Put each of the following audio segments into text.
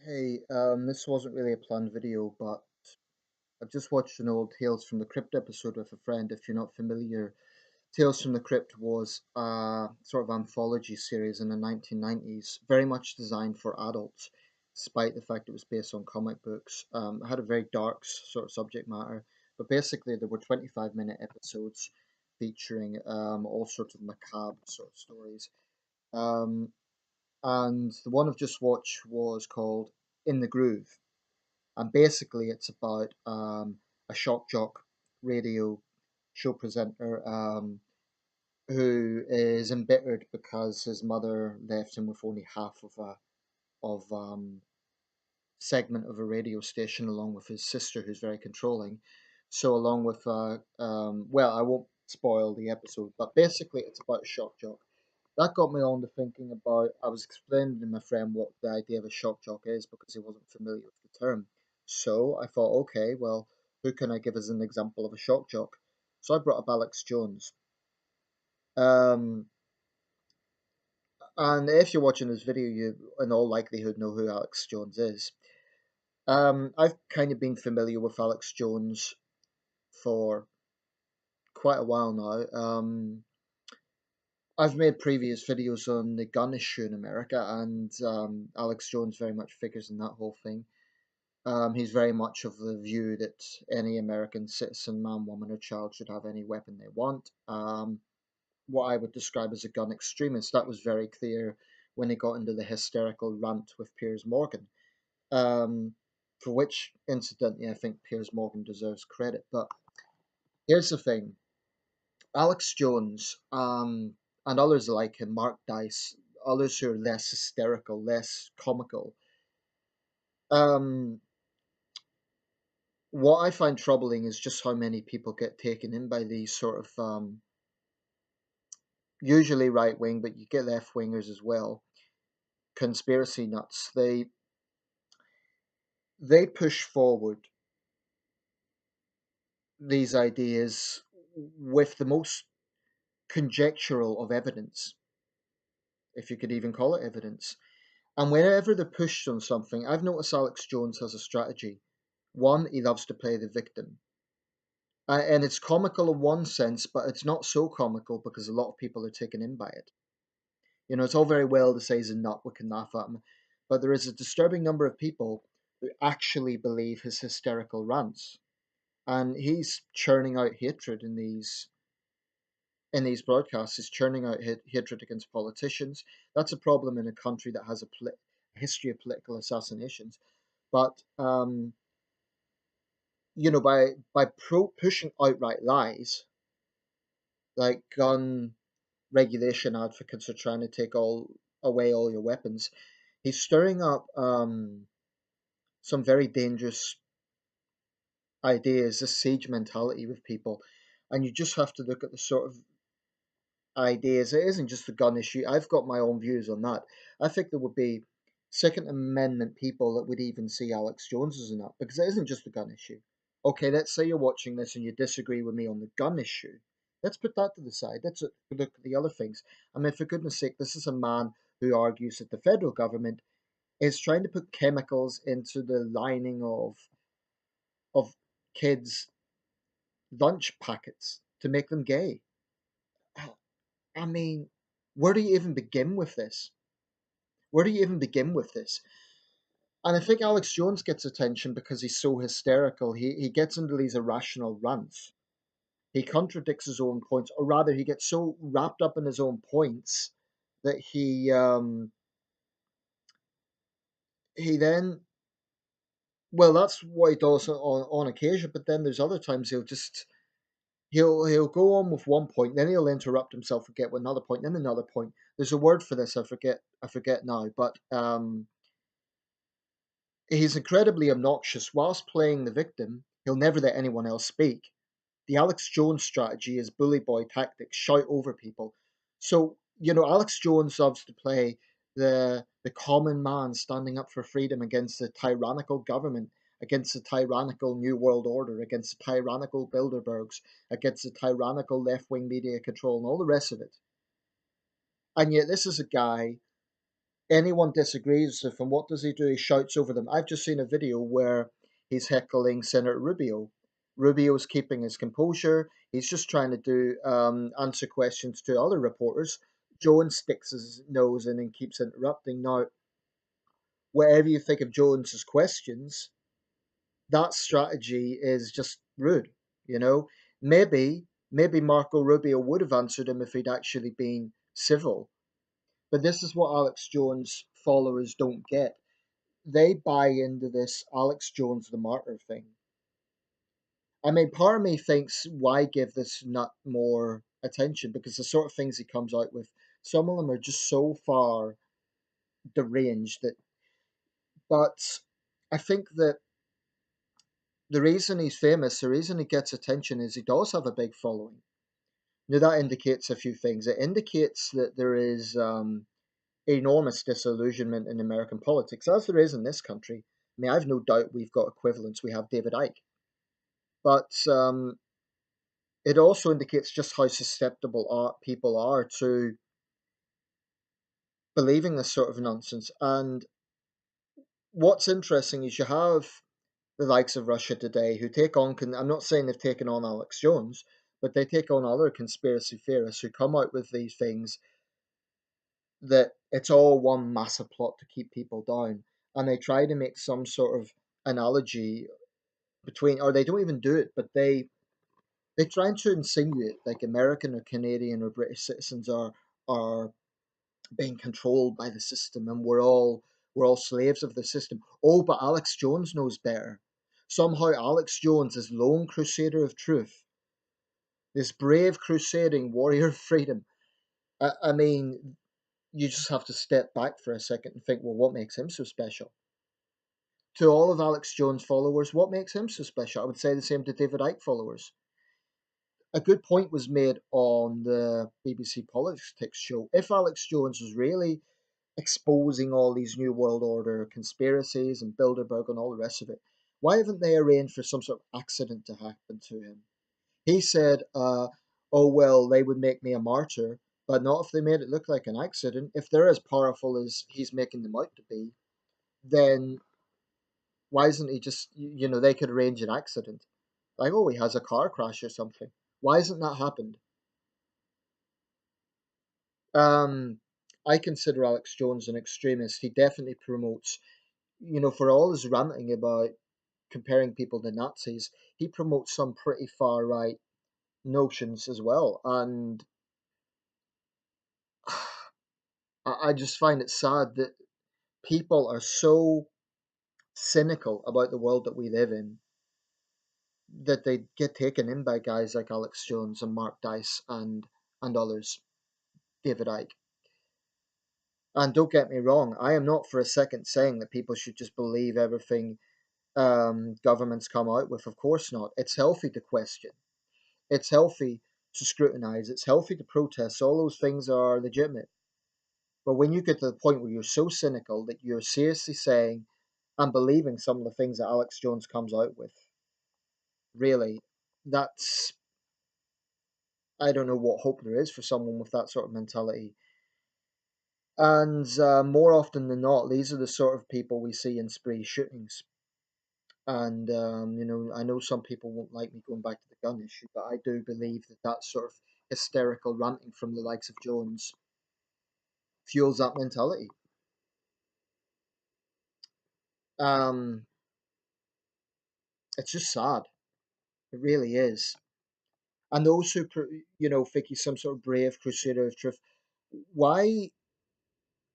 Hey, this wasn't really a planned video, but I've just watched an old Tales from the Crypt episode with a friend. If you're not familiar, Tales from the Crypt was a sort of anthology series in the 1990s, very much designed for adults, despite the fact it was based on comic books. It had a very dark sort of subject matter, but basically there were 25-minute episodes featuring all sorts of macabre sort of stories. Um, and the one I've just watched was called In the Groove, and basically it's about a shock jock radio show presenter who is embittered because his mother left him with only half of a of segment of a radio station, along with his sister, who's very controlling. So, along with well, I won't spoil the episode, but basically it's about a shock jock. That got me on to thinking about. I was explaining to my friend what the idea of a shock jock is because he wasn't familiar with the term. So I thought, okay, well, who can I give as an example of a shock jock? So I brought up Alex Jones. Um, and if you're watching this video, you in all likelihood know who Alex Jones is. I've kind of been familiar with Alex Jones for quite a while now. I've made previous videos on the gun issue in America, and Alex Jones very much figures in that whole thing. He's very much of the view that any American citizen, man, woman, or child should have any weapon they want. What I would describe as a gun extremist. That was very clear when he got into the hysterical rant with Piers Morgan, um, for which, incidentally, I think Piers Morgan deserves credit. But here's the thing: Alex Jones, and others like him, Mark Dice, others who are less hysterical, less comical. Um, what I find troubling is just how many people get taken in by these sort of usually right wing, but you get left wingers as well, conspiracy nuts. They push forward these ideas with the most conjectural of evidence, if you could even call it evidence. And whenever they're pushed on something, I've noticed Alex Jones has a strategy. One, he loves to play the victim. And it's comical in one sense, but it's not so comical because a lot of people are taken in by it. You know, it's all very well to say he's a nut, we can laugh at him, but there is a disturbing number of people who actually believe his hysterical rants. And he's churning out hatred in these broadcasts. He's churning out hatred against politicians. That's a problem in a country that has a history of political assassinations. But you know, by pushing outright lies, like gun regulation advocates are trying to take all away all your weapons, he's stirring up some very dangerous ideas, this siege mentality with people. And you just have to look at the sort of ideas. It isn't just the gun issue. I've got my own views on that. I think there would be Second Amendment people that would even see Alex Jones as a nut because it isn't just the gun issue. Okay, let's say you're watching this and you disagree with me on the gun issue. Let's put that to the side. Let's look at the other things. I mean, for goodness sake, this is a man who argues that the federal government is trying to put chemicals into the lining of kids' lunch packets to make them gay. I mean, where do you even begin with this? Where do you even begin with this? And I think Alex Jones gets attention because he's so hysterical. He gets into these irrational rants. He contradicts his own points, or rather, he gets so wrapped up in his own points that he then, well, that's what he does on occasion. But then there's other times he'll go on with one point, then he'll interrupt himself and get with another point, then another point. There's a word for this. I forget now, but he's incredibly obnoxious. Whilst playing the victim, he'll never let anyone else speak. The Alex Jones strategy is bully boy tactics, shout over people. So, you know, Alex Jones loves to play the common man standing up for freedom against the tyrannical government, against the tyrannical New World Order, against the tyrannical Bilderbergs, against the tyrannical left wing media control, and all the rest of it. And yet, this is a guy Anyone disagrees with him, what does he do? He shouts over them. I've just seen a video where he's heckling Senator Rubio. Rubio's keeping his composure. He's just trying to do answer questions to other reporters. Jones sticks his nose in and keeps interrupting. Now, whatever you think of Jones's questions, that strategy is just rude. You know, maybe Marco Rubio would have answered him if he'd actually been civil. But this is what Alex Jones followers don't get. They buy into this Alex Jones the martyr thing. I mean, part of me thinks, why give this nut more attention? Because the sort of things he comes out with, some of them are just so far deranged that. But I think that the reason he's famous, the reason he gets attention, is he does have a big following. Now that indicates a few things. It indicates that there is enormous disillusionment in American politics, as there is in this country. I mean, I've no doubt we've got equivalents. We have David Icke. But it also indicates just how susceptible people are to believing this sort of nonsense. And what's interesting is you have the likes of Russia Today who take on, I'm not saying they've taken on Alex Jones, but they take on other conspiracy theorists who come out with these things that it's all one massive plot to keep people down. And they try to make some sort of analogy between, or they don't even do it, but they try to insinuate like American or Canadian or British citizens are being controlled by the system, and we're all slaves of the system. Oh, but Alex Jones knows better. Somehow Alex Jones, this lone crusader of truth, this brave crusading warrior of freedom. I mean, you just have to step back for a second and think, well, what makes him so special? To all of Alex Jones followers, what makes him so special? I would say the same to David Icke followers. A good point was made on the BBC Politics show. If Alex Jones was really exposing all these New World Order conspiracies and Bilderberg and all the rest of it, why haven't they arranged for some sort of accident to happen to him? He said, oh, well, they would make me a martyr, but not if they made it look like an accident. If they're as powerful as he's making them out to be, then why isn't he just, they could arrange an accident. Like, oh, he has a car crash or something. Why hasn't that happened? Um, I consider Alex Jones an extremist. He definitely promotes, for all his ranting about comparing people to Nazis, he promotes some pretty far right notions as well. And I just find it sad that people are so cynical about the world that we live in that they get taken in by guys like Alex Jones and Mark Dice and others, David Icke. And don't get me wrong, I am not for a second saying that people should just believe everything governments come out with. Of course not. It's healthy to question. It's healthy to scrutinize. It's healthy to protest. All those things are legitimate. But when you get to the point where you're so cynical that you're seriously saying and believing some of the things that Alex Jones comes out with, really, that's, I don't know what hope there is for someone with that sort of mentality. And more often than not, these are the sort of people we see in spree shootings. And, I know some people won't like me going back to the gun issue, but I do believe that that sort of hysterical ranting from the likes of Jones fuels that mentality. Um, it's just sad. It really is. And those who, think he's some sort of brave crusader of truth, why,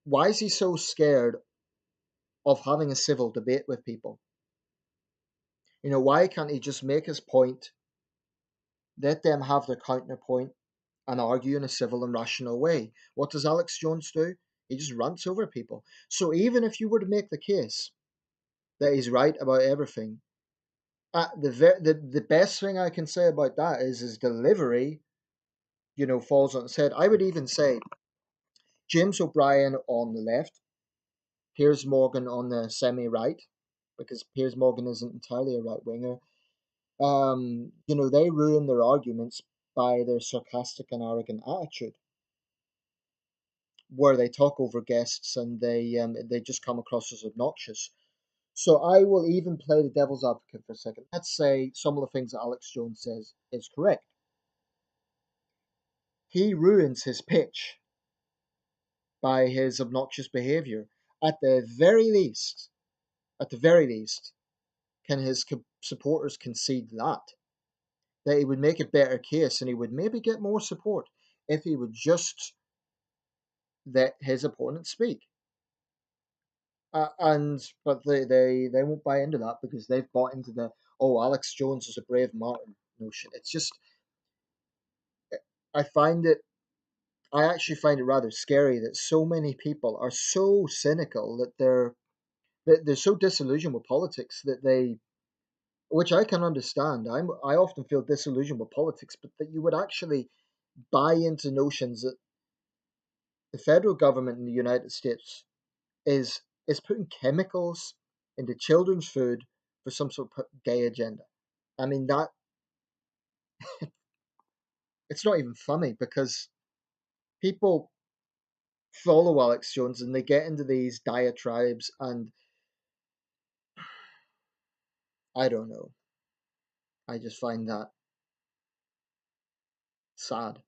why is he so scared of having a civil debate with people? Why can't he just make his point, let them have their counterpoint, and argue in a civil and rational way? What does Alex Jones do? He just rants over people. So even if you were to make the case that he's right about everything, the best thing I can say about that is his delivery, falls on its head. I would even say James O'Brien on the left, Piers Morgan on the semi-right, because Piers Morgan isn't entirely a right winger. They ruin their arguments by their sarcastic and arrogant attitude. where they talk over guests and they just come across as obnoxious. So I will even play the devil's advocate for a second. Let's say some of the things that Alex Jones says is correct. He ruins his pitch by his obnoxious behavior. At the very least, at the very least, can his supporters concede that he would make a better case and he would maybe get more support if he would just let his opponent speak. And but they won't buy into that because they've bought into the oh Alex Jones is a brave martyr notion. It's just I find it I actually find it rather scary that so many people are so cynical that they're so disillusioned with politics that they, which I can understand. I often feel disillusioned with politics, but that you would actually buy into notions that the federal government in the United States is is putting chemicals into children's food for some sort of gay agenda. I mean that it's not even funny because people follow Alex Jones and they get into these diatribes and I don't know. I just find that sad.